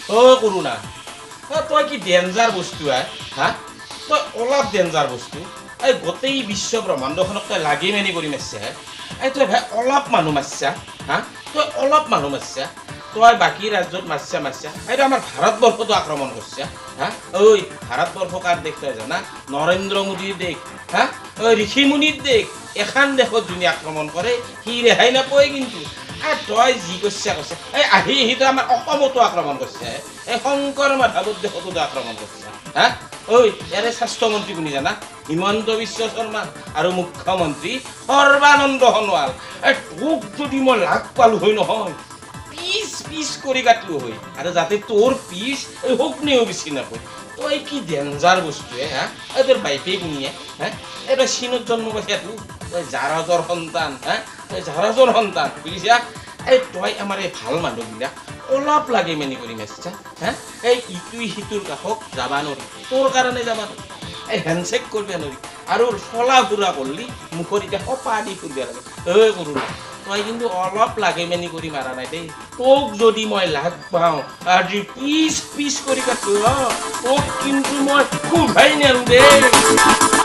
ও কৰুণা তই কি ডেঞ্জাৰ বস্তু হা তই অলপ ডেঞ্জাৰ বস্তু এই গোটেই বিশ্ব ব্ৰহ্মাণ্ডখনক তই লাগি মেলি কৰি মাৰিছা এই তই ভাই অলপ মানুহ মাৰিছা হা তই অলপ মানুহ মাৰিছা তই বাকী ৰাজ্যত মাৰিছা এইটো আমাৰ ভাৰতবৰ্ষতো আক্ৰমণ কৰিছা হা ঐ ভাৰতবৰ্ষ কাৰ দেশ তই জানা নৰেন্দ্ৰ মোদীৰ দেশ হা ঐ ঋষিমুনিৰ দেশ এখন দেশত যোনে আক্ৰমণ কৰে সি ৰেহাই নাপায় কিন্তু তই যি কৈছা এই আহি তই আমাৰ অসমতো আক্ৰমণ কৰিছে এই শংকৰ মাধৱৰ দেশতো আক্ৰমণ কৰিছে হা ঐ ইয়াৰে স্বাস্থ্যমন্ত্ৰী কোনি জানা হিমন্ত বিশ্ব শৰ্মা আৰু মুখ্যমন্ত্ৰী সৰ্বানন্দ সোণোৱাল এই তোক যদি মই লাগ পালো হয় নহয় পিচ পিচ কৰি কাটলো হয় আৰু যাতে তোৰ পিচ এই শোকনেও বেছি নাপায় তই কি ডেঞ্জাৰ বস্তুৱে হা এই তোৰ বাইফে কোনিয়ে হা এই তই চীনত জন্ম পাইছা তই জাহাজৰ সন্তান হা তই জাহাজৰ সন্তান বুজিছা এই তই আমাৰ এই ভাল মানুহবিলাক অলপ লাগে মেনি কৰি মাৰিছা হা এই ইটোই সিটোৰ কাষক যাবা নোৱাৰি তোৰ কাৰণে যাবা নোৱাৰি এই হেণ্ডশ্বেক কৰিব নোৱাৰি আৰু চলা ফুৰা কৰিলি মুখত এতিয়া সপা দি ফুৰিব লাগে ঐ কৰোঁ তই কিন্তু অলপ লাগে মেনি কৰি মাৰা নাই দেই তোক যদি মই লাগ পাওঁ আজি পিচ পিচ কৰি কাটো তোক কিন্তু মই খুবাই নেৰো দেই